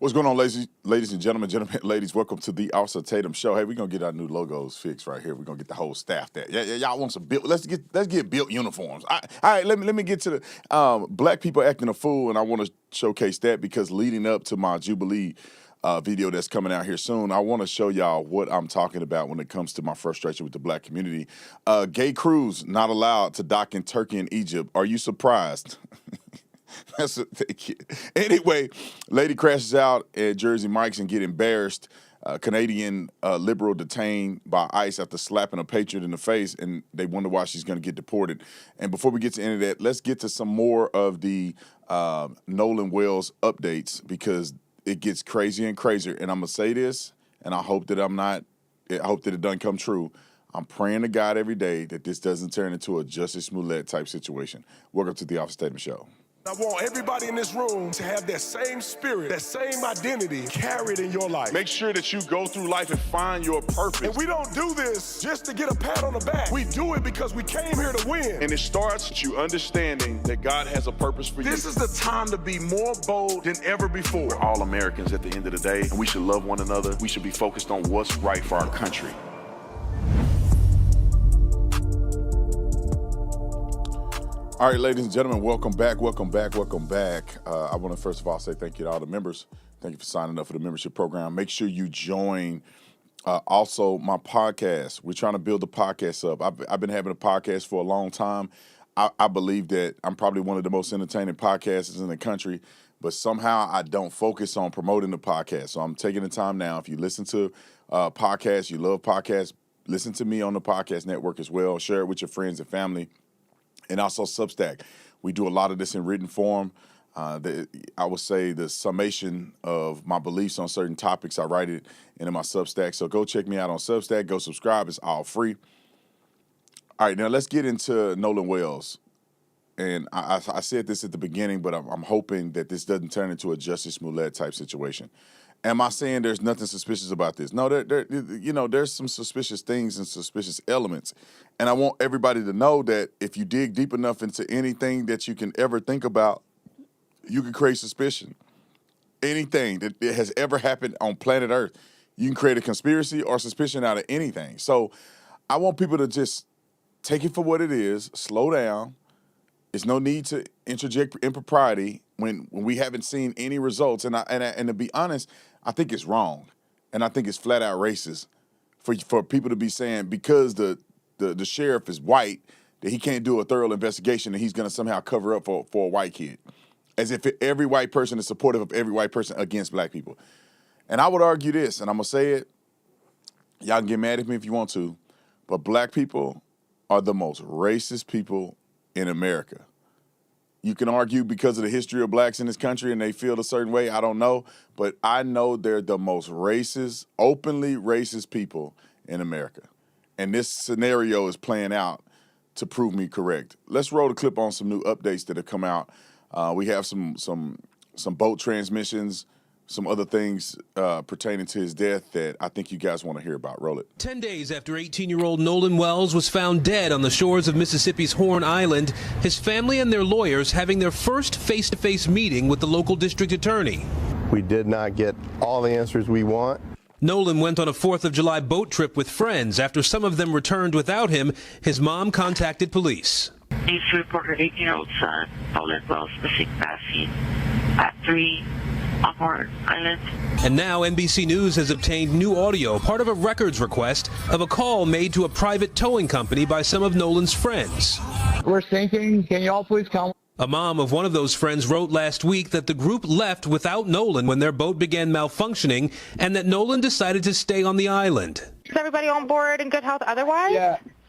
What's going on, ladies and gentlemen, ladies? Welcome to the Officer Tatum Show. Hey, we're gonna get our new logos fixed right here. We're gonna get the whole staff that. Yeah, y'all want some built? Let's get built uniforms. All right, let me get to the black people acting a fool, and I want to showcase that because leading up to my Jubilee video that's coming out here soon, I want to show y'all what I'm talking about when it comes to my frustration with the black community. Gay crews not allowed to dock in Turkey and Egypt. Are you surprised? Anyway, lady crashes out at Jersey Mike's and get embarrassed. Canadian liberal detained by ICE after slapping a patriot in the face, and they wonder why she's going to get deported. And before we get to any of that, let's get to some more of the Nolan Wells updates because it gets crazier and crazier. And I'm going to say this, and I hope that I hope that it doesn't come true. I'm praying to God every day that this doesn't turn into a Justice Smollett type situation. Welcome to the Officer Statement Show. I want everybody in this room to have that same spirit, that same identity carried in your life. Make sure that you go through life and find your purpose. And we don't do this just to get a pat on the back. We do it because we came here to win. And it starts with you understanding that God has a purpose for you. This is the time to be more bold than ever before. We're all Americans at the end of the day, and we should love one another. We should be focused on what's right for our country. All right, ladies and gentlemen, welcome back. I want to first of all say thank you to all the members. Thank you for signing up for the membership program. Make sure you join also my podcast. We're trying to build the podcast up. I've been having a podcast for a long time. I believe that I'm probably one of the most entertaining podcasters in the country, but somehow I don't focus on promoting the podcast. So I'm taking the time now. If you listen to podcasts, you love podcasts, listen to me on the podcast network as well. Share it with your friends and family. And also Substack. We do a lot of this in written form. I would say the summation of my beliefs on certain topics, I write it into my Substack. So go check me out on Substack. Go subscribe. It's all free. All right, now let's get into Nolan Wells. And I said this at the beginning, but I'm hoping that this doesn't turn into a Justice Smollett type situation. Am I saying there's nothing suspicious about this? No, there's some suspicious things and suspicious elements. And I want everybody to know that if you dig deep enough into anything that you can ever think about, you can create suspicion. Anything that has ever happened on planet Earth, you can create a conspiracy or suspicion out of anything. So I want people to just take it for what it is, slow down. There's no need to interject impropriety when we haven't seen any results. And to be honest, I think it's wrong. And I think it's flat out racist for people to be saying because the sheriff is white that he can't do a thorough investigation and he's going to somehow cover up for a white kid. As if every white person is supportive of every white person against black people. And I would argue this, and I'm going to say it. Y'all can get mad at me if you want to, but black people are the most racist people in America. You can argue because of the history of blacks in this country and they feel a certain way. I don't know. But I know they're the most racist, openly racist people in America. And this scenario is playing out to prove me correct. Let's roll the clip on some new updates that have come out. We have some boat transmissions, some other things pertaining to his death that I think you guys want to hear about. Roll it. 10 days after 18-year-old Nolan Wells was found dead on the shores of Mississippi's Horn Island, his family and their lawyers having their first face-to-face meeting with the local district attorney. We did not get all the answers we want. Nolan went on a 4th of July boat trip with friends. After some of them returned without him, his mom contacted police. Police reported 18-year-old son, Nolan Wells, missing passing at 3 on Horn Island. And now NBC News has obtained new audio, part of a records request of a call made to a private towing company by some of Nolan's friends. We're sinking. Can you all please come? A mom of one of those friends wrote last week that the group left without Nolan when their boat began malfunctioning and that Nolan decided to stay on the island. Is everybody on board in good health otherwise?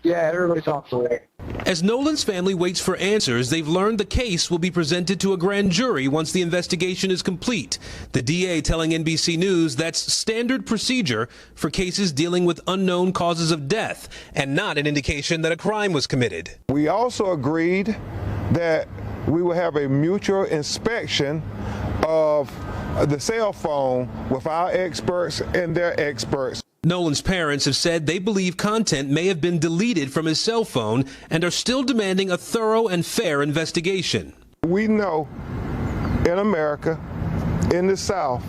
Yeah, everybody's on board. As Nolan's family waits for answers, they've learned the case will be presented to a grand jury once the investigation is complete. The DA telling NBC News that's standard procedure for cases dealing with unknown causes of death and not an indication that a crime was committed. We also agreed that we will have a mutual inspection of the cell phone with our experts and their experts. Nolan's parents have said they believe content may have been deleted from his cell phone and are still demanding a thorough and fair investigation. We know in America, in the South,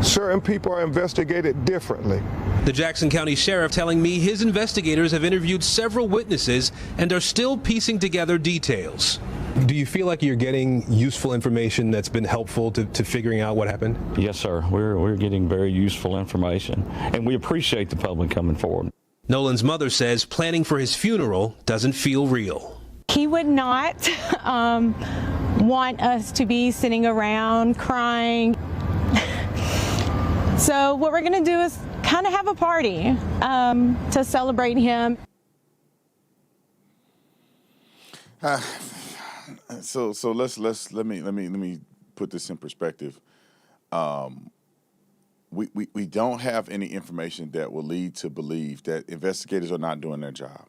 certain people are investigated differently. The Jackson County Sheriff telling me his investigators have interviewed several witnesses and are still piecing together details. Do you feel like you're getting useful information that's been helpful to figuring out what happened? Yes, sir. We're getting very useful information, and we appreciate the public coming forward. Nolan's mother says planning for his funeral doesn't feel real. He would not want us to be sitting around crying. So what we're going to do is kind of have a party to celebrate him. So let me put this in perspective. We don't have any information that will lead to believe that investigators are not doing their job.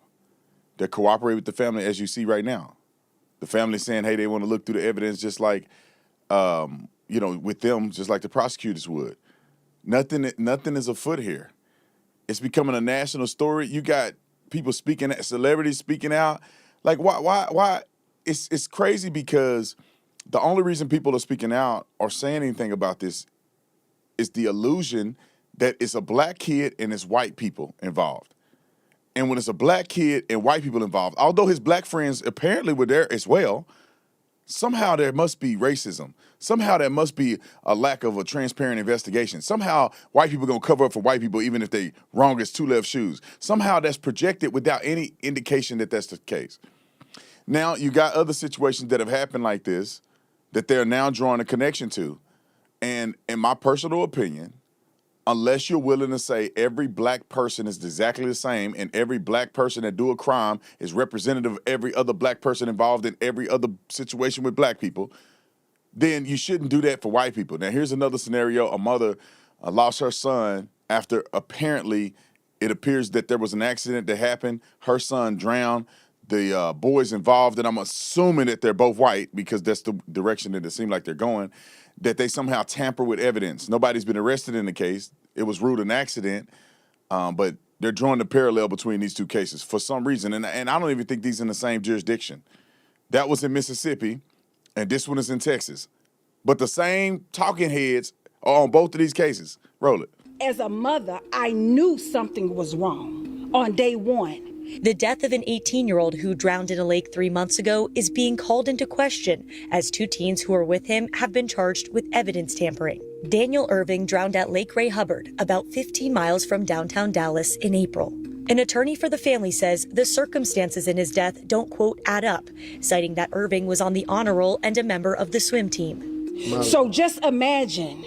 They're cooperating with the family, as you see right now. The family saying, hey, they want to look through the evidence just like, with them, just like the prosecutors would. Nothing is afoot here. It's becoming a national story. You got people speaking, celebrities speaking out. Like, why? It's crazy because the only reason people are speaking out or saying anything about this is the illusion that it's a black kid and it's white people involved. And when it's a black kid and white people involved, although his black friends apparently were there as well, somehow there must be racism. Somehow there must be a lack of a transparent investigation. Somehow white people are going to cover up for white people even if they wrong as two left shoes. Somehow that's projected without any indication that that's the case. Now you got other situations that have happened like this that they're now drawing a connection to. And in my personal opinion, unless you're willing to say every black person is exactly the same and every black person that do a crime is representative of every other black person involved in every other situation with black people, then you shouldn't do that for white people. Now, here's another scenario. A mother lost her son after apparently it appears that there was an accident that happened. Her son drowned. The boys involved, and I'm assuming that they're both white because that's the direction that it seemed like they're going, that they somehow tamper with evidence. Nobody's been arrested in the case. It was ruled an accident, but they're drawing the parallel between these two cases for some reason. And I don't even think these are in the same jurisdiction. That was in Mississippi, and this one is in Texas. But the same talking heads are on both of these cases. Roll it. As a mother, I knew something was wrong on day one. The death of an 18-year-old who drowned in a lake 3 months ago is being called into question as two teens who were with him have been charged with evidence tampering. Daniel Irving drowned at Lake Ray Hubbard, about 15 miles from downtown Dallas, in April. An attorney for the family says the circumstances in his death don't, quote, add up, citing that Irving was on the honor roll and a member of the swim team. So just imagine,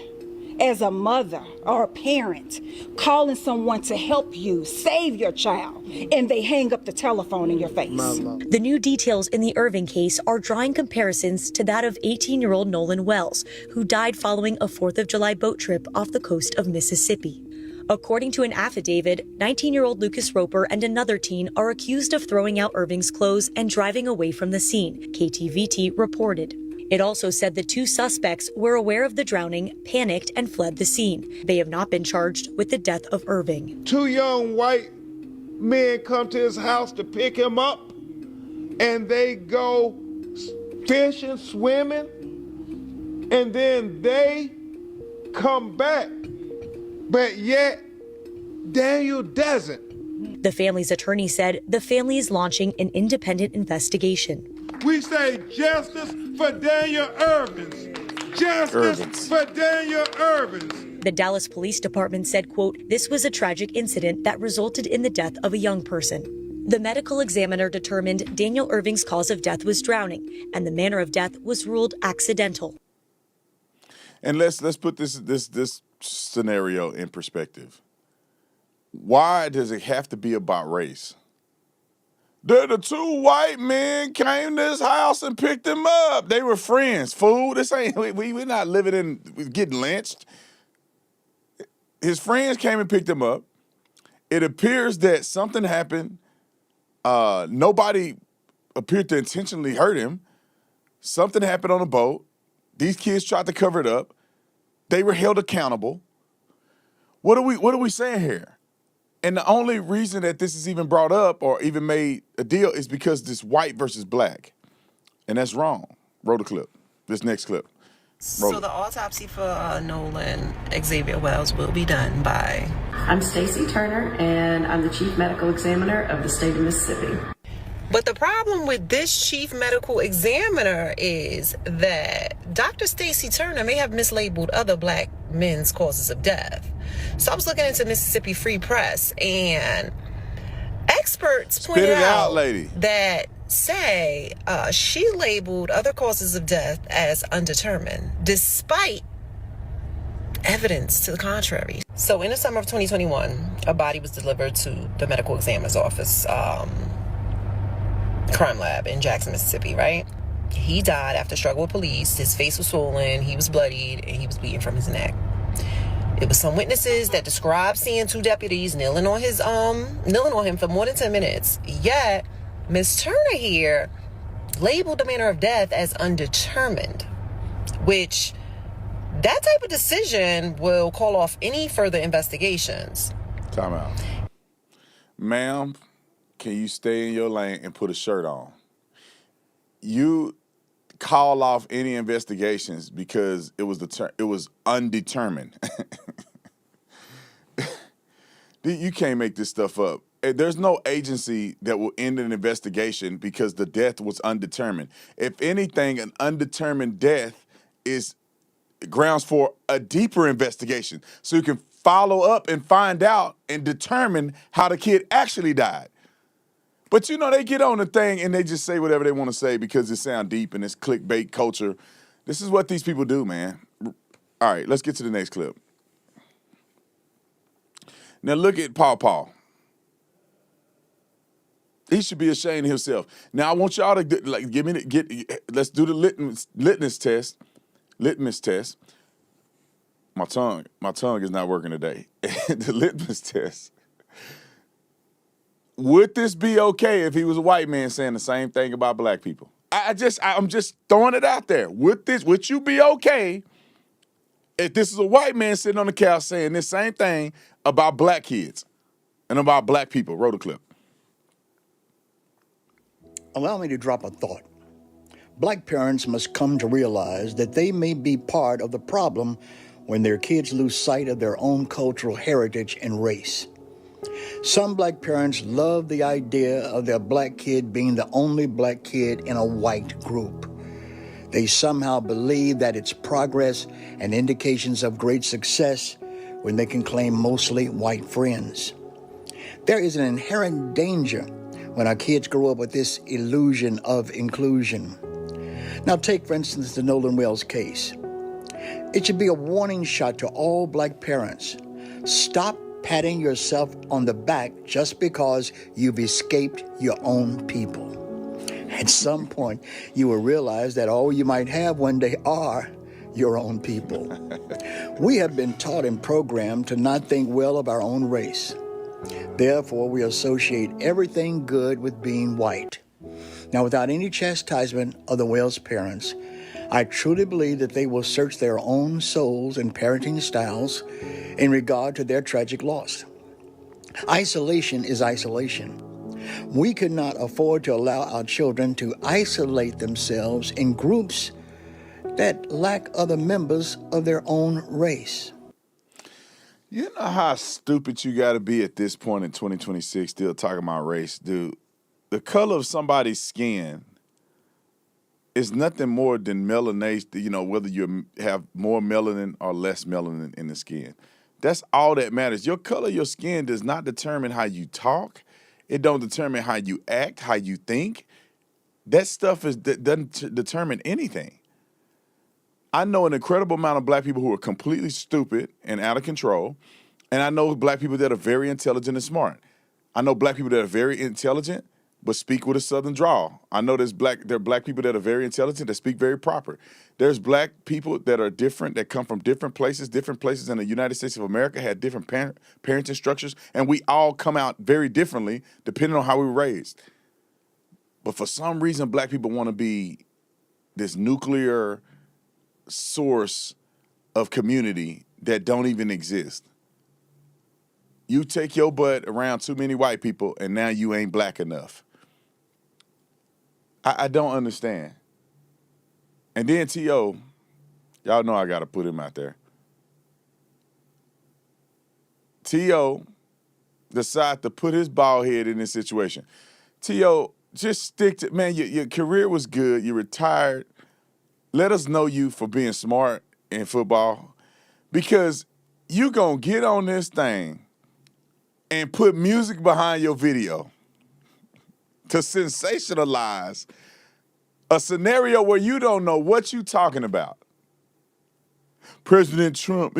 as a mother or a parent, calling someone to help you save your child, and they hang up the telephone in your face. The new details in the Irving case are drawing comparisons to that of 18-year-old Nolan Wells, who died following a 4th of July boat trip off the coast of Mississippi. According to an affidavit, 19-year-old Lucas Roper and another teen are accused of throwing out Irving's clothes and driving away from the scene, KTVT reported. It also said the two suspects were aware of the drowning, panicked, and fled the scene. They have not been charged with the death of Irving. Two young white men come to his house to pick him up, and they go fishing, swimming, and then they come back. But yet, Daniel doesn't. The family's attorney said the family is launching an independent investigation. We say justice for Daniel Irving. Justice for Daniel Irving. The Dallas Police Department said, quote, this was a tragic incident that resulted in the death of a young person. The medical examiner determined Daniel Irving's cause of death was drowning, and the manner of death was ruled accidental. And let's put this scenario in perspective. Why does it have to be about race? The two white men came to his house and picked him up. They were friends, fool. This ain't we're not living in getting lynched. His friends came and picked him up. It appears that something happened. Nobody appeared to intentionally hurt him. Something happened on the boat. These kids tried to cover it up. They were held accountable. What are we saying here? And the only reason that this is even brought up or even made a deal is because this white versus black. And that's wrong. Roll the clip. This next clip. So the autopsy for Nolan Xavier Wells will be done by... I'm Stacy Turner, and I'm the Chief Medical Examiner of the state of Mississippi. But the problem with this chief medical examiner is that Dr. Stacy Turner may have mislabeled other black men's causes of death. So I was looking into Mississippi Free Press, and experts pointed out that say she labeled other causes of death as undetermined, despite evidence to the contrary. So in the summer of 2021, a body was delivered to the medical examiner's office, crime lab in Jackson, Mississippi, right? He died after struggle with police. His face was swollen, he was bloodied, and he was bleeding from his neck. It was some witnesses that described seeing two deputies kneeling on him for more than 10 minutes. Yet, Ms. Turner here labeled the manner of death as undetermined, which that type of decision will call off any further investigations. Time out. Ma'am, can you stay in your lane and put a shirt on? You call off any investigations because it was undetermined. You can't make this stuff up. There's no agency that will end an investigation because the death was undetermined. If anything, an undetermined death is grounds for a deeper investigation so you can follow up and find out and determine how the kid actually died. But, you know, they get on the thing and they just say whatever they want to say because it sounds deep and it's clickbait culture. This is what these people do, man. All right, let's get to the next clip. Now, look at Paul. He should be ashamed of himself. Now, I want y'all to let's do the litmus test. Litmus test. My tongue is not working today. The litmus test. Would this be okay if he was a white man saying the same thing about black people? I'm just throwing it out there. Would you be okay if this is a white man sitting on the couch saying this same thing about black kids and about black people? Roll the clip. Allow me to drop a thought. Black parents must come to realize that they may be part of the problem when their kids lose sight of their own cultural heritage and race. Some black parents love the idea of their black kid being the only black kid in a white group. They somehow believe that it's progress and indications of great success when they can claim mostly white friends. There is an inherent danger when our kids grow up with this illusion of inclusion. Now take, for instance, the Nolan Wells case. It should be a warning shot to all black parents. Stop patting yourself on the back just because you've escaped your own people. At some point, you will realize that all you might have one day are your own people. We have been taught and programmed to not think well of our own race. Therefore, we associate everything good with being white. Now, without any chastisement of the Wells parents, I truly believe that they will search their own souls and parenting styles in regard to their tragic loss. Isolation is isolation. We could not afford to allow our children to isolate themselves in groups that lack other members of their own race. You know how stupid you got to be at this point in 2026 still talking about race, dude? The color of somebody's skin is nothing more than melanation, you know, whether you have more melanin or less melanin in the skin. That's all that matters. Your color of your skin does not determine how you talk. It don't determine how you act, how you think. That stuff doesn't determine anything. I know an incredible amount of black people who are completely stupid and out of control, and I know black people that are very intelligent and smart. I know black people that are very intelligent but speak with a southern drawl. I know there are black people that are very intelligent that speak very proper. There's black people that are different, that come from different places in the United States of America, had different parenting structures, and we all come out very differently depending on how we were raised. But for some reason, black people want to be this nuclear source of community that don't even exist. You take your butt around too many white people, and now you ain't black enough. I don't understand. And then, T.O., Y'all know I got to put him out there. T.O. decide to put his bald head in this situation. T.O., just stick to, man, your career was good. You retired. Let us know you for being smart in football, because you going to get on this thing and put music behind your video to sensationalize a scenario where you don't know what you talking about. President Trump,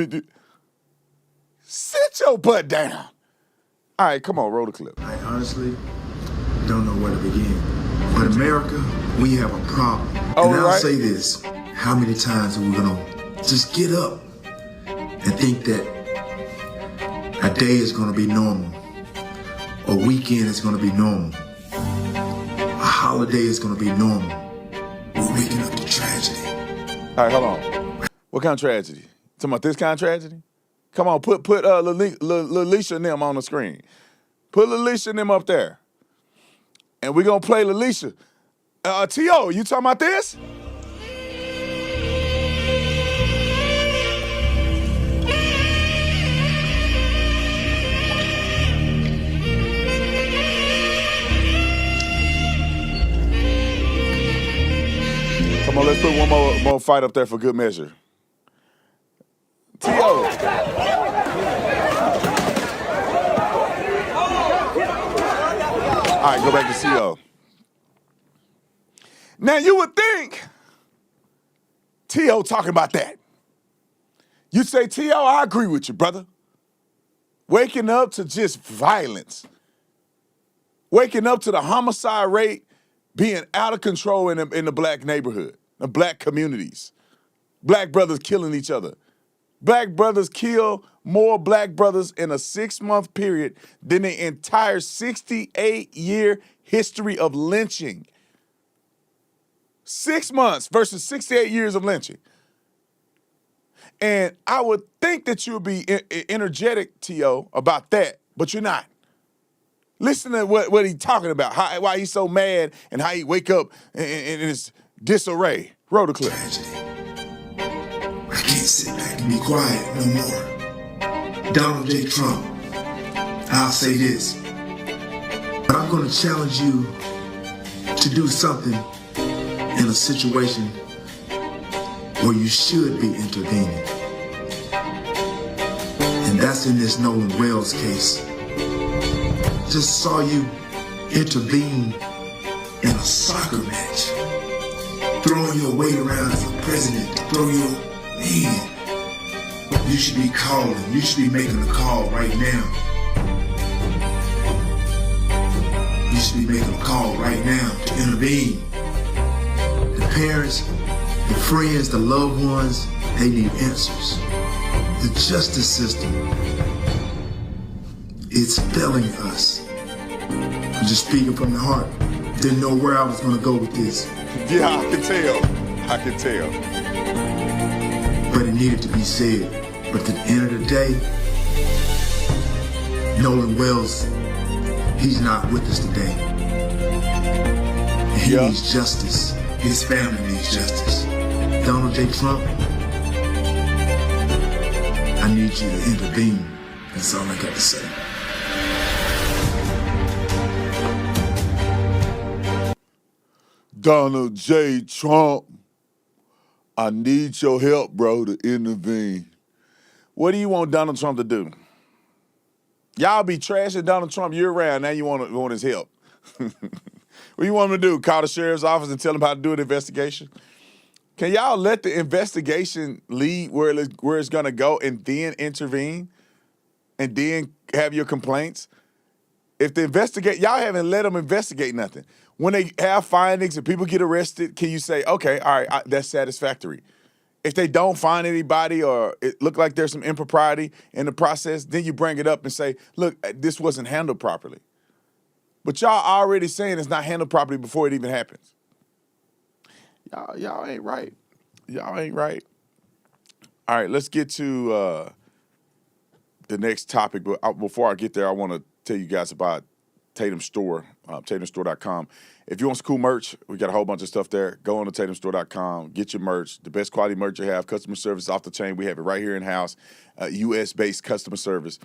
sit your butt down. All right, come on, roll the clip. I honestly don't know where to begin. But America, we have a problem. Oh, and I'll right. say this, how many times are we gonna just get up and think that a day is gonna be normal, a weekend is gonna be normal, a holiday is gonna be normal? We're waking up to tragedy. All right, hold on. What kind of tragedy? Talking about this kind of tragedy? Come on, put Lalisha and them on the screen. Put Lalisha and them up there. And we're going to play Lalisha. T.O., you talking about this? Come on, let's put one more fight up there for good measure. T.O. All right, go back to C.O. Now, you would think T.O. talking about that. You say, T.O., I agree with you, brother. Waking up to just violence. Waking up to the homicide rate being out of control in the black neighborhood, the black communities. Black brothers killing each other. Black brothers kill more black brothers in a 6-month period than the entire 68-year history of lynching. 6 months versus 68 years of lynching. And I would think that you would be energetic, T.O., about that, but you're not. Listen to what he's talking about, why he's so mad and how he wake up in his disarray. Roll the clip. I can't sit back and be quiet no more. Donald J. Trump, I'll say this, but I'm going to challenge you to do something in a situation where you should be intervening. And that's in this Nolan Wells case. Just saw you intervene in a soccer match, throwing your weight around as a president, throw your man. You should be calling, you should be making a call right now. You should be making a call right now to intervene. The parents, the friends, the loved ones, they need answers. The justice system, it's failing us. I'm just speaking from the heart. Didn't know where I was going to go with this. Yeah, I can tell. But it needed to be said. But at the end of the day, Nolan Wells, he's not with us today. And he needs justice. His family needs justice. Donald J. Trump, I need you to intervene. That's all I got to say. Donald J. Trump, I need your help, bro, to intervene. What do you want Donald Trump to do? Y'all be trashing Donald Trump year-round. Now you want his help. What do you want him to do? Call the sheriff's office and tell him how to do an investigation? Can y'all let the investigation lead where it's going to go and then intervene and then have your complaints? If they investigate, y'all haven't let them investigate nothing. When they have findings and people get arrested, can you say, okay, all right, that's satisfactory? If they don't find anybody or it look like there's some impropriety in the process, then you bring it up and say, look, this wasn't handled properly. But y'all already saying it's not handled properly before it even happens. Y'all ain't right. Y'all ain't right. All right, let's get to the next topic. But before I get there, I want to tell you guys about Tatum Store, tatumstore.com. If you want some cool merch, we got a whole bunch of stuff there. Go on to tatumstore.com, get your merch, the best quality merch you have, customer service off the chain. We have it right here in-house, U.S.-based customer service.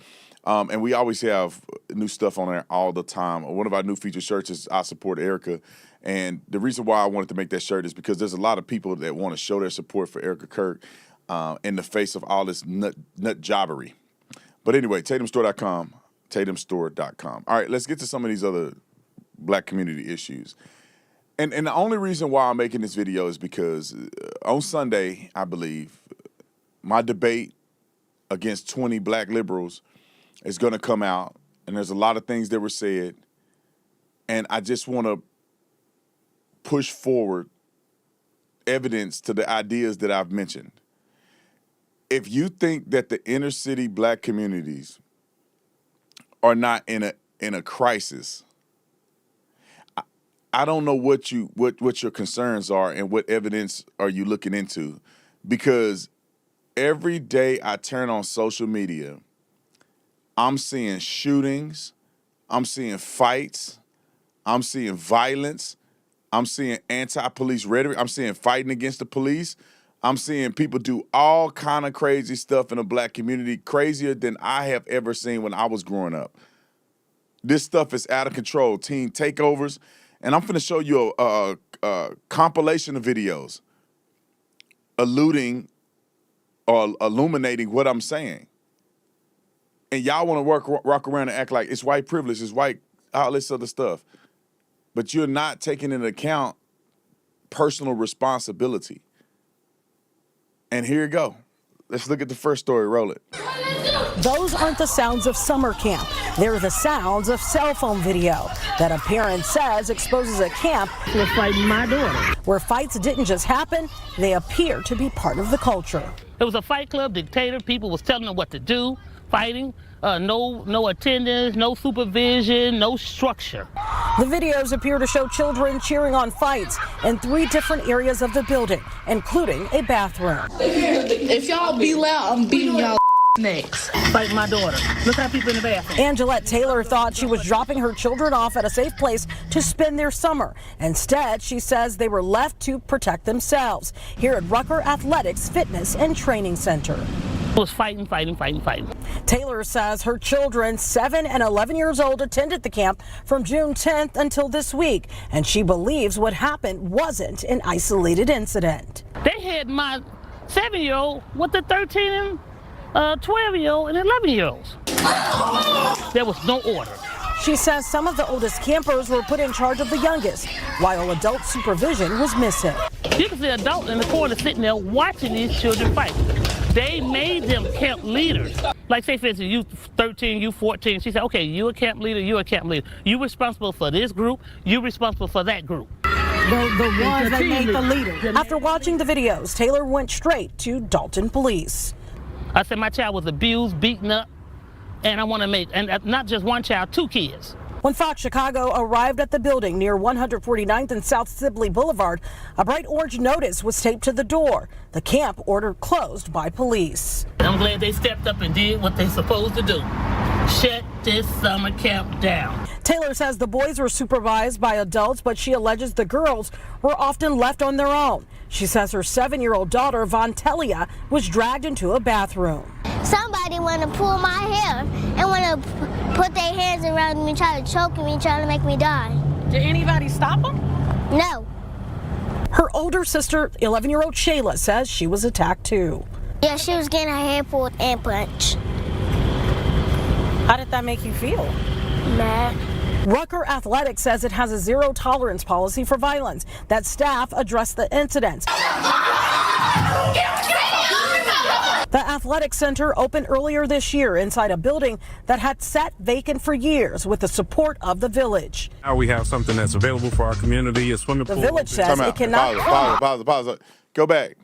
And we always have new stuff on there all the time. One of our new featured shirts is I Support Erica. And the reason why I wanted to make that shirt is because there's a lot of people that want to show their support for Erica Kirk in the face of all this nut jobbery. But anyway, tatumstore.com, tatumstore.com. All right, let's get to some of these other black community issues. And the only reason why I'm making this video is because on Sunday, I believe, my debate against 20 black liberals is going to come out, and there's a lot of things that were said, and I just want to push forward evidence to the ideas that I've mentioned. If you think that the inner city black communities are not in a crisis, I don't know what your concerns are and what evidence are you looking into, because every day I turn on social media, I'm seeing shootings, I'm seeing fights, I'm seeing violence, I'm seeing anti-police rhetoric, I'm seeing fighting against the police, I'm seeing people do all kind of crazy stuff in the black community, crazier than I have ever seen when I was growing up. This stuff is out of control, teen takeovers, and I'm finna show you a compilation of videos alluding or illuminating what I'm saying. And y'all want to rock around and act like it's white privilege, it's white, all this other stuff. But you're not taking into account personal responsibility. And here you go. Let's look at the first story. Roll it. Those aren't the sounds of summer camp. They're the sounds of cell phone video that a parent says exposes a camp was fighting my daughter, where fights didn't just happen, they appear to be part of the culture. It was a fight club dictator. People was telling them what to do, fighting. No attendance, no supervision, no structure. The videos appear to show children cheering on fights in 3 different areas of the building, including a bathroom. If y'all be loud, I'm beating y'all necks. Fight my daughter. Look how people in the bathroom. Angelette Taylor thought she was dropping her children off at a safe place to spend their summer. Instead, she says they were left to protect themselves here at Rucker Athletics Fitness and Training Center. Was fighting. Taylor says her children, 7 and 11 years old, attended the camp from June 10th until this week, and she believes what happened wasn't an isolated incident. They had my 7-year-old with the 13 and 12-year-old and 11-year-olds. There was no order. She says some of the oldest campers were put in charge of the youngest, while adult supervision was missing. You can see an adult in the corner sitting there watching these children fight. They made them camp leaders. Like, say, for instance, you 13, you 14. She said, okay, you a camp leader, you a camp leader. You responsible for this group, you responsible for that group. The ones that made the leaders. After watching the videos, Taylor went straight to Dalton Police. I said my child was abused, beaten up, and I want to make, and not just one child, 2 kids. When Fox Chicago arrived at the building near 149th and South Sibley Boulevard, a bright orange notice was taped to the door. The camp ordered closed by police. I'm glad they stepped up and did what they're supposed to do. Shut this summer camp down. Taylor says the boys were supervised by adults, but she alleges the girls were often left on their own. She says her 7-year-old daughter, Vontelia, was dragged into a bathroom. Somebody want to pull my hair and want to put their hands around me, try to choke me, trying to make me die. Did anybody stop them? No. Her older sister, 11-year-old Shayla, says she was attacked too. Yeah, she was getting her hair pulled and punched. How did that make you feel? Mad. Rucker Athletics says it has a zero-tolerance policy for violence, that staff address the incidents. The athletic center opened earlier this year inside a building that had sat vacant for years with the support of the village. Now we have something that's available for our community, a swimming pool. The village says it cannot. Pause. Go back.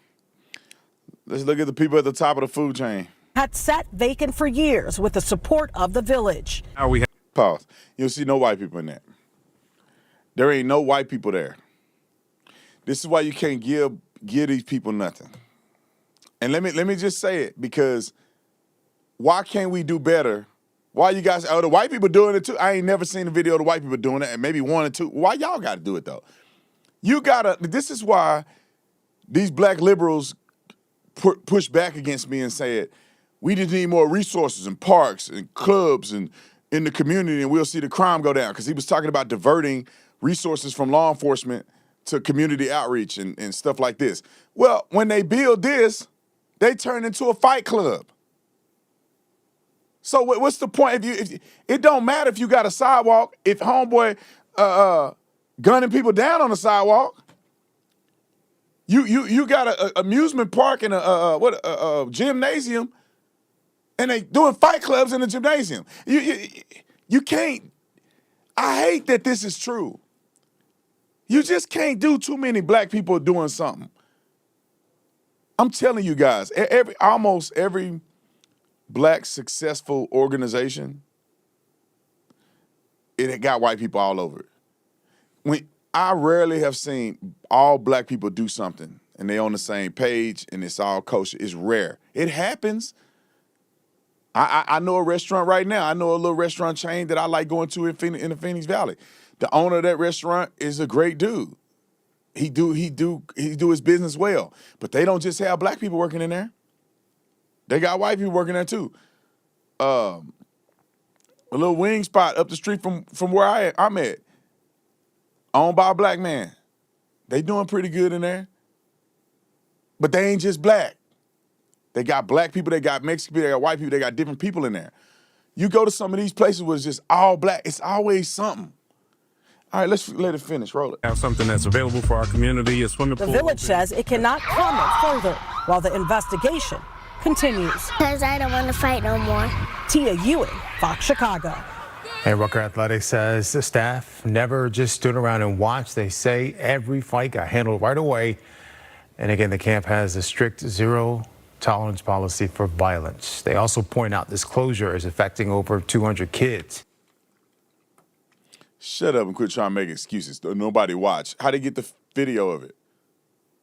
Let's look at the people at the top of the food chain. Had sat vacant for years with the support of the village. Now we have. Pause. You'll see no white people in that. There ain't no white people there. This is why you can't give these people nothing. And let me just say it, because why can't we do better Why you guys, the white people doing it too? I ain't never seen a video of the white people doing it, and maybe one or two. Why y'all got to do it though? This is why these black liberals push back against me and said, we just need more resources and parks and clubs and in the community, and we'll see the crime go down. Because he was talking about diverting resources from law enforcement to community outreach and stuff like this. Well, when they build this, they turn into a fight club. So what's the point? If it don't matter if you got a sidewalk, if homeboy gunning people down on the sidewalk. You got an amusement park and a gymnasium, and they doing fight clubs in the gymnasium. You can't. I hate that this is true. You just can't do too many black people doing something. I'm telling you guys, almost every black successful organization, it got white people all over it. I rarely have seen all black people do something and they on the same page and it's all kosher. It's rare. It happens. I know a restaurant right now. I know a little restaurant chain that I like going to in the Phoenix Valley. The owner of that restaurant is a great dude. He do his business well. But they don't just have black people working in there. They got white people working there too. A little wing spot up the street from where I'm at, owned by a black man. They doing pretty good in there. But they ain't just black. They got black people, they got Mexican people, they got white people, they got different people in there. You go to some of these places where it's just all black, it's always something. All right, let's let it finish. Roll it. Have something that's available for our community, a swimming pool. The village says it cannot comment further while the investigation continues. Because I don't want to fight no more. Tia Ewing, Fox Chicago. And Rucker Athletics says the staff never just stood around and watched. They say every fight got handled right away. And again, the camp has a strict zero tolerance policy for violence. They also point out this closure is affecting over 200 kids. Shut up and quit trying to make excuses. Nobody watch. How they get the video of it?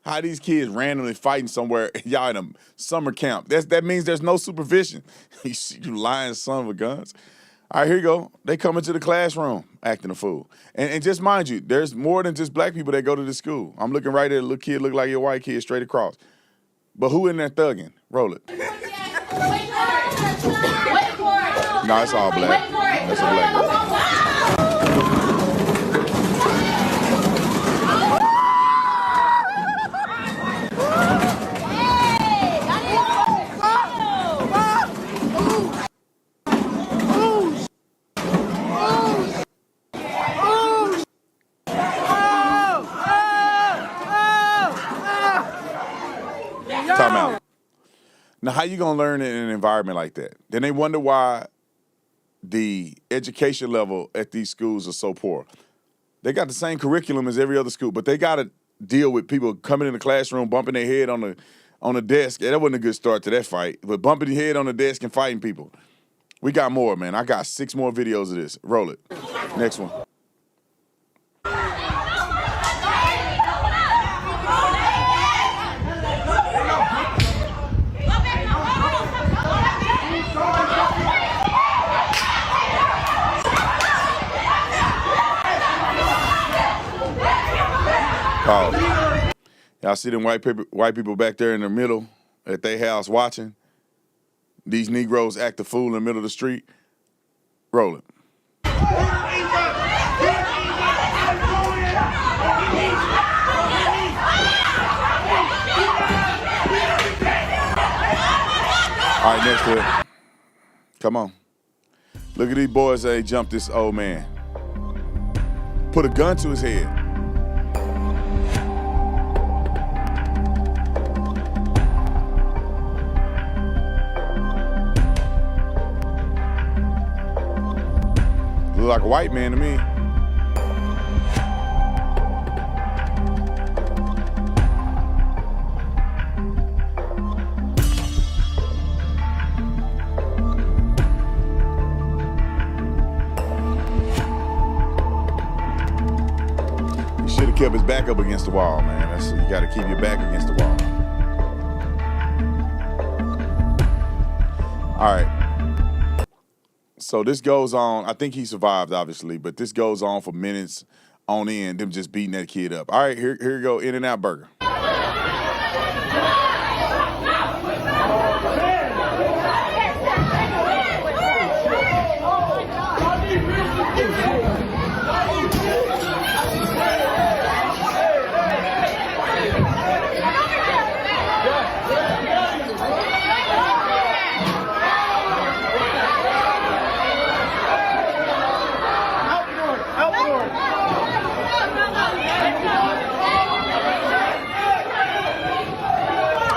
How these kids randomly fighting somewhere, y'all in a summer camp. That means there's no supervision. You lying son of a guns. All right, here you go. They come into the classroom acting a fool. And just mind you, there's more than just black people that go to this school. I'm looking right at a little kid, look like a white kid straight across. But who in there thugging? Roll it. No, it's all black. That's a black girl. Time out. Now, how you gonna learn in an environment like that? Then they wonder why the education level at these schools are so poor. They got the same curriculum as every other school, but they got to deal with people coming in the classroom, bumping their head on the desk. Yeah, that wasn't a good start to that fight, but bumping your head on the desk and fighting people. We got more, man. I got 6 more videos of this. Roll it. Next one. Y'all see them white people back there in the middle at their house watching these Negroes act a fool in the middle of the street? Roll it. All right, next to it. Come on. Look at these boys that jumped this old man. Put a gun to his head. Look like a white man to me. He should have kept his back up against the wall, man. You got to keep your back against the wall. All right. So this goes on. I think he survived, obviously, but this goes on for minutes on end, them just beating that kid up. All right, here you go, In-N-Out Burger.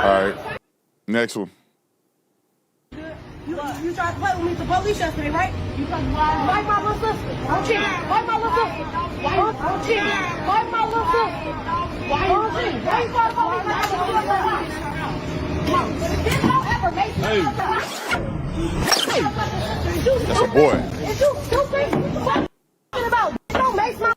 All right, next one. You tried to play with me to police yesterday, right? You tried to fight my little sister. Don't cheat. Fight my little sister. Don't cheat. Fight my little sister. Don't cheat. Why you trying to police? That's a boy. Is you stupid? What you about? Don't make my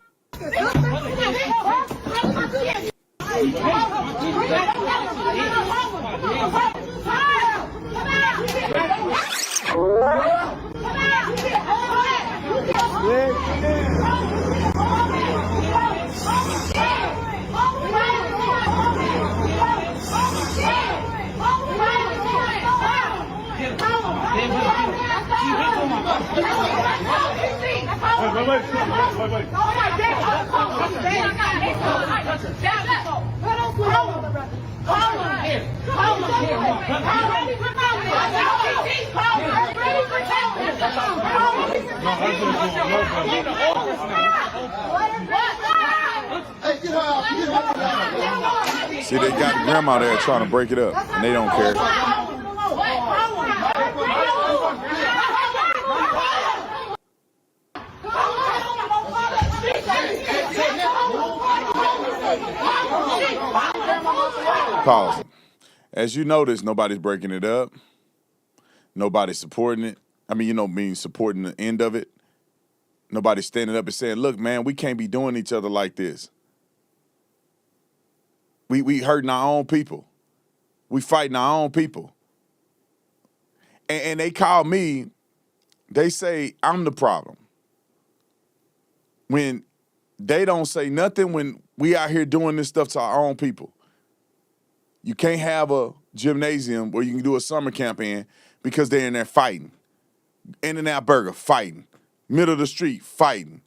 See, they got grandma there trying to break it up, and they don't care. Pause. As you notice, nobody's breaking it up. Nobody's supporting it. I mean, supporting the end of it. Nobody's standing up and saying, look, man, we can't be doing each other like this. We hurting our own people. We fighting our own people. And they call me, they say I'm the problem. When they don't say nothing when we out here doing this stuff to our own people. You can't have a gymnasium where you can do a summer camp in because they're in there fighting. In-N-Out Burger, fighting. Middle of the street, fighting.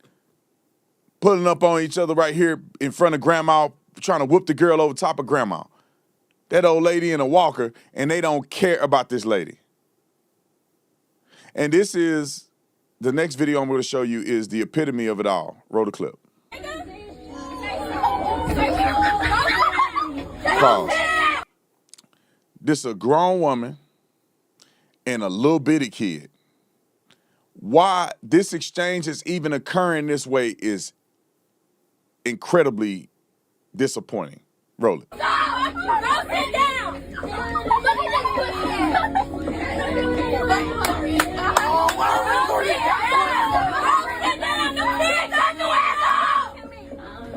Pulling up on each other right here in front of grandma, trying to whoop the girl over top of grandma. That old lady in a walker, and they don't care about this lady. And this is, the next video I'm going to show you is the epitome of it all. Roll the clip. Pause. This is a grown woman and a little bitty kid. Why this exchange is even occurring this way is incredibly disappointing. Roll it. Go sit down.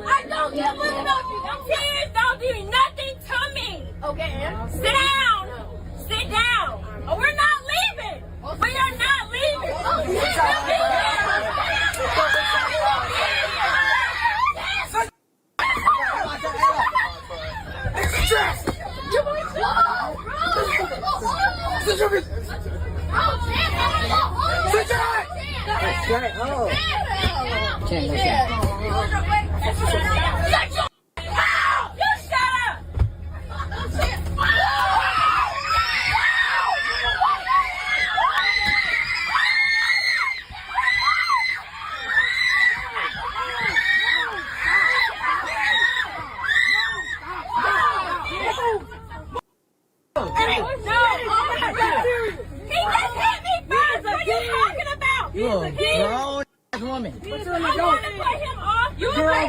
I don't get looking at you. Them kids don't do nothing to me. Okay. Sit down. Sit down. Oh, we're not leaving. We are not leaving.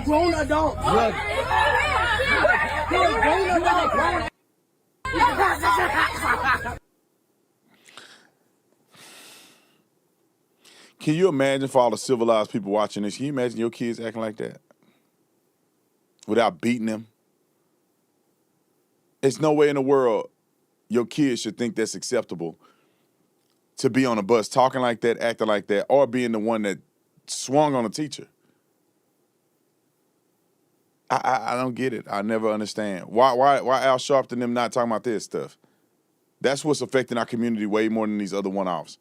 Grown adult. Can you imagine for all the civilized people watching this? Can you imagine your kids acting like that? Without beating them? There's no way in the world your kids should think that's acceptable to be on a bus talking like that, acting like that, or being the one that swung on a teacher. I don't get it. I never understand. Why Al Sharpton and them not talking about this stuff? That's what's affecting our community way more than these other one-offs.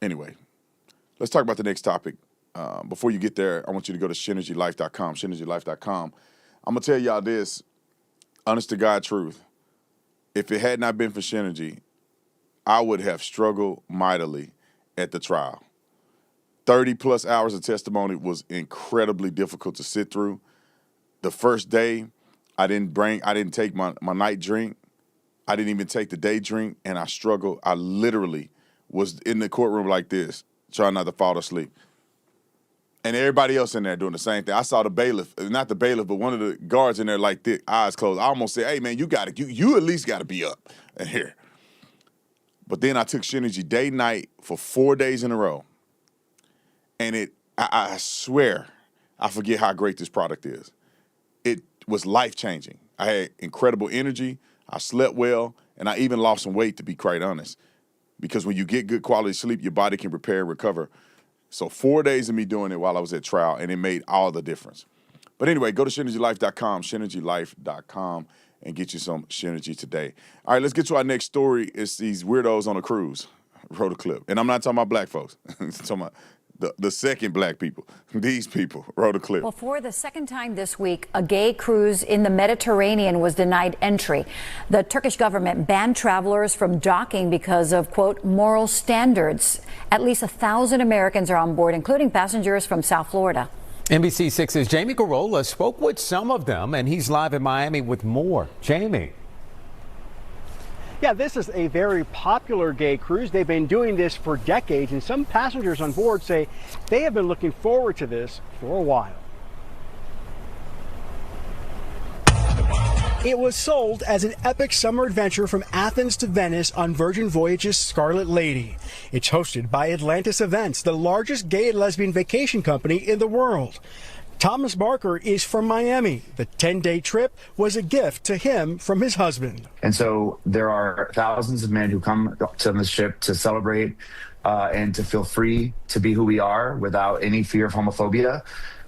Anyway, let's talk about the next topic. Before you get there, I want you to go to ShenergyLife.com, ShenergyLife.com. I'm going to tell y'all this, honest to God truth. If it had not been for Shenergy, I would have struggled mightily at the trial. 30-plus hours of testimony was incredibly difficult to sit through. The first day, I didn't take my night drink. I didn't even take the day drink, and I struggled. I literally was in the courtroom like this, trying not to fall asleep. And everybody else in there doing the same thing. I saw the bailiff, not the bailiff, but one of the guards in there like this, eyes closed. I almost said, hey, man, you at least got to be up in here. But then I took Shenergy day, night for 4 days in a row. And I swear, I forget how great this product is. It was life-changing. I had incredible energy. I slept well, and I even lost some weight, to be quite honest. Because when you get good quality sleep, your body can repair and recover. So 4 days of me doing it while I was at trial, and it made all the difference. But anyway, go to ShenergyLife.com, ShenergyLife.com, and get you some Shenergy today. All right, let's get to our next story. It's these weirdos on a cruise. Wrote a clip. And I'm not talking about black folks. I'm talking about the second black people. These people wrote a clip. Well, for the second time this week, a gay cruise in the Mediterranean was denied entry. The Turkish government banned travelers from docking because of, quote, moral standards. At least 1,000 Americans are on board, including passengers from South Florida. NBC 6's Jamie Garola spoke with some of them, and he's live in Miami with more. Jamie. Yeah, this is a very popular gay cruise. They've been doing this for decades, and some passengers on board say they have been looking forward to this for a while. It was sold as an epic summer adventure from Athens to Venice on Virgin Voyages Scarlet Lady. It's hosted by Atlantis Events, the largest gay and lesbian vacation company in the world. Thomas Barker is from Miami. The 10-day trip was a gift to him from his husband. And so there are thousands of men who come to the ship to celebrate and to feel free to be who we are without any fear of homophobia.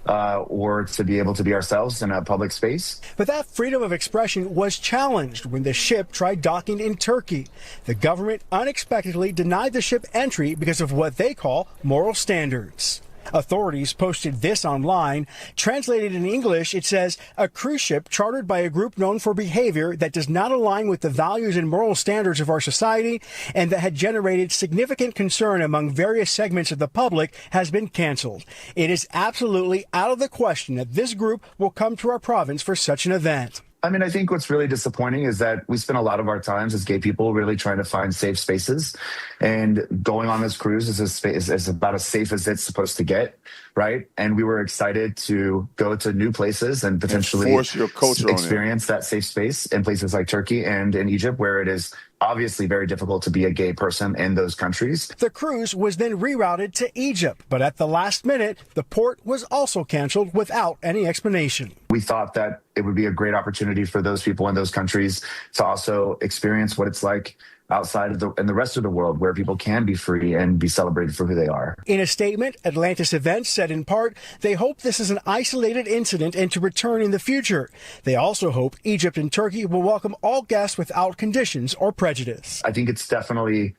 Or to be able to be ourselves in a public space. But that freedom of expression was challenged when the ship tried docking in Turkey. The government unexpectedly denied the ship entry because of what they call moral standards. Authorities posted this online. Translated in English, it says, a cruise ship chartered by a group known for behavior that does not align with the values and moral standards of our society and that had generated significant concern among various segments of the public has been canceled. It is absolutely out of the question that this group will come to our province for such an event. I mean, I think what's really disappointing is that we spend a lot of our times as gay people really trying to find safe spaces. And going on this cruise is about as safe as it's supposed to get, right? And we were excited to go to new places and potentially force your culture experience that safe space in places like Turkey and in Egypt, where it is obviously very difficult to be a gay person in those countries. The cruise was then rerouted to Egypt, but at the last minute, the port was also canceled without any explanation. We thought that it would be a great opportunity for those people in those countries to also experience what it's like outside of in the rest of the world, where people can be free and be celebrated for who they are. In a statement, Atlantis Events said in part, they hope this is an isolated incident and to return in the future. They also hope Egypt and Turkey will welcome all guests without conditions or prejudice. I think it's definitely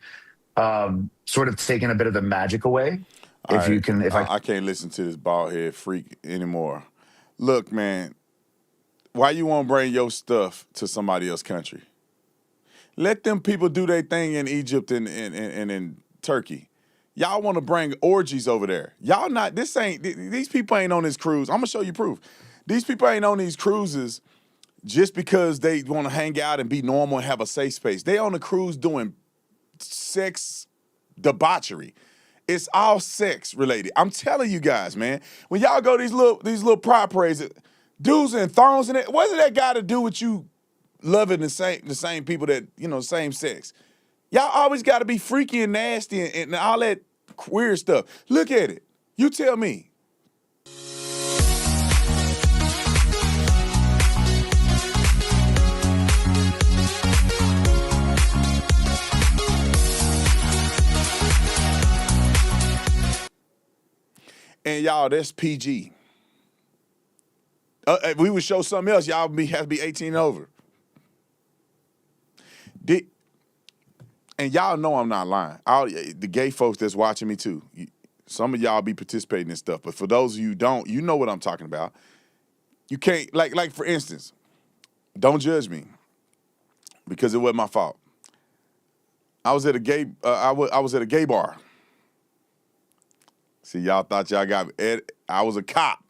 sort of taken a bit of the magic away. I can't listen to this bald head freak anymore. Look, man, why you want to bring your stuff to somebody else's country? Let them people do their thing in Egypt and in Turkey. Y'all want to bring orgies over there. Y'all not, these people ain't on this cruise. I'm going to show you proof. These people ain't on these cruises just because they want to hang out and be normal and have a safe space. They on the cruise doing sex debauchery. It's all sex related. I'm telling you guys, man. When y'all go these little pride parades, dudes and thongs in it, what does that got to do with you loving the same people that, same sex? Y'all always got to be freaky and nasty and all that weird stuff. Look at it. You tell me. Man, y'all, that's PG. If we would show something else, y'all have to be 18 and over. And y'all know I'm not lying. The gay folks that's watching me too. Some of y'all be participating in stuff, but for those of you who don't, you know what I'm talking about. You can't, like for instance, don't judge me because it wasn't my fault. I was at a gay bar. See, y'all thought y'all got it. I was a cop,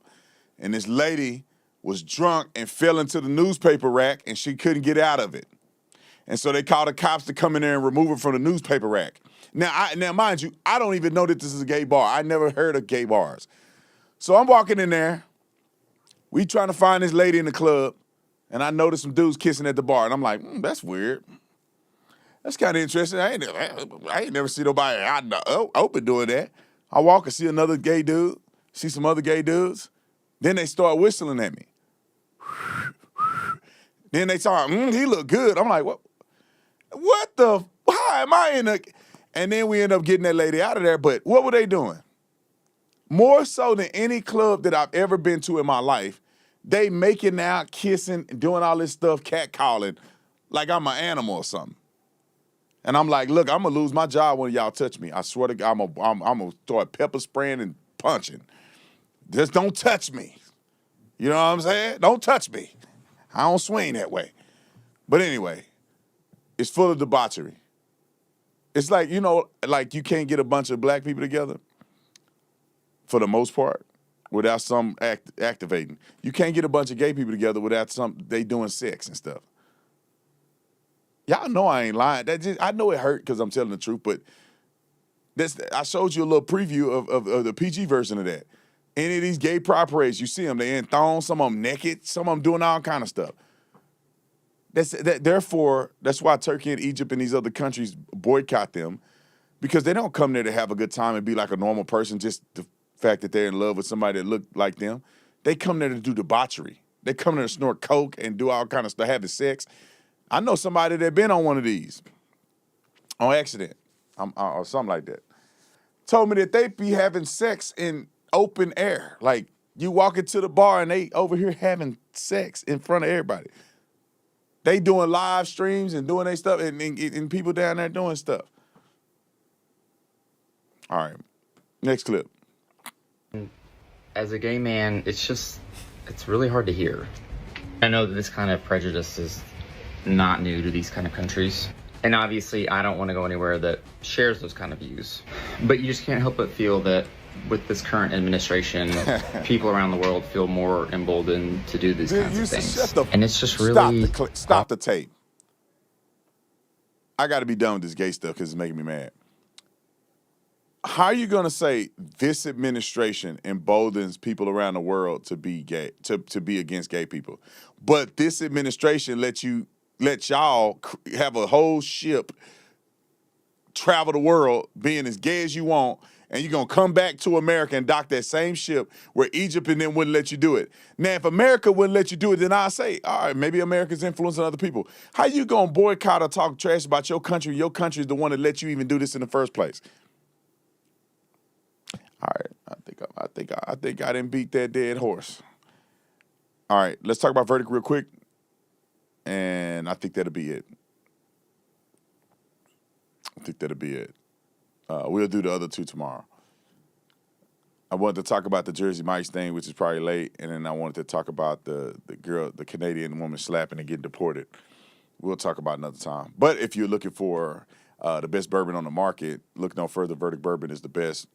and this lady was drunk and fell into the newspaper rack, and she couldn't get out of it. And so they called the cops to come in there and remove her from the newspaper rack. Now, mind you, I don't even know that this is a gay bar. I never heard of gay bars. So I'm walking in there. We trying to find this lady in the club, and I noticed some dudes kissing at the bar, and I'm like, that's weird. That's kind of interesting. I ain't never seen nobody open doing that. I walk and see another gay dude, see some other gay dudes. Then they start whistling at me. Then they talk, he look good. I'm like, how am I in a... And then we end up getting that lady out of there. But what were they doing? More so than any club that I've ever been to in my life, they making out, kissing, doing all this stuff, catcalling, like I'm an animal or something. And I'm like, look, I'm going to lose my job when y'all touch me. I swear to God, I'm going to start pepper spraying and punching. Just don't touch me. You know what I'm saying? Don't touch me. I don't swing that way. But anyway, it's full of debauchery. It's like, like you can't get a bunch of black people together for the most part without some activating. You can't get a bunch of gay people together without they doing sex and stuff. Y'all know I ain't lying. I know it hurt because I'm telling the truth, but I showed you a little preview of the PG version of that. Any of these gay pride parades, you see them, they in thongs, some of them naked, some of them doing all kind of stuff. Therefore, that's why Turkey and Egypt and these other countries boycott them, because they don't come there to have a good time and be like a normal person, just the fact that they're in love with somebody that look like them. They come there to do debauchery. They come there to snort coke and do all kind of stuff, having sex. I know somebody that been on one of these on accident or something like that. Told me that they be having sex in open air. Like you walk into the bar and they over here having sex in front of everybody. They doing live streams and doing their stuff and people down there doing stuff. All right, next clip. As a gay man, it's really hard to hear. I know that this kind of prejudice is not new to these kind of countries. And obviously, I don't want to go anywhere that shares those kind of views. But you just can't help but feel that with this current administration, people around the world feel more emboldened to do these kinds of things. And it's just really... Stop the tape. I got to be done with this gay stuff because it's making me mad. How are you going to say this administration emboldens people around the world to be gay, to be against gay people, but this administration let y'all have a whole ship travel the world being as gay as you want, and you're going to come back to America and dock that same ship where Egypt and them wouldn't let you do it. Now, if America wouldn't let you do it, then I say, all right, maybe America's influencing other people. How you going to boycott or talk trash about your country? Your country is the one that let you even do this in the first place. All right, I think I didn't beat that dead horse. All right, let's talk about verdict real quick, and I think that'll be it. We'll do the other two tomorrow. I wanted to talk about the Jersey Mike's thing, which is probably late, and then I wanted to talk about the Canadian woman slapping and getting deported. We'll talk about another time. But if you're looking for the best bourbon on the market, look no further. Verdict Bourbon is the best.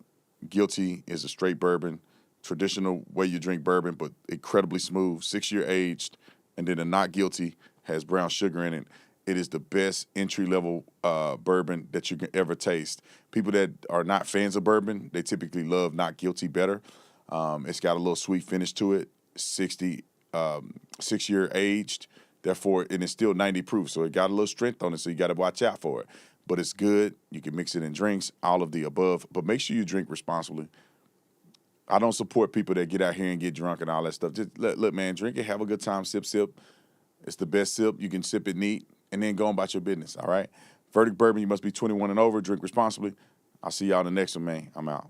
Guilty is a straight bourbon, traditional way you drink bourbon, but incredibly smooth, 6-year aged, and then the Not Guilty has brown sugar in it. It is the best entry-level bourbon that you can ever taste. People that are not fans of bourbon, they typically love Not Guilty better. It's got a little sweet finish to it, 6-year aged, therefore, and it's still 90 proof, so it got a little strength on it, so you got to watch out for it. But it's good. You can mix it in drinks, all of the above. But make sure you drink responsibly. I don't support people that get out here and get drunk and all that stuff. Just look, man, drink it, have a good time, sip. It's the best sip. You can sip it neat and then go on about your business, all right? Verdict Bourbon, you must be 21 and over. Drink responsibly. I'll see y'all in the next one, man. I'm out.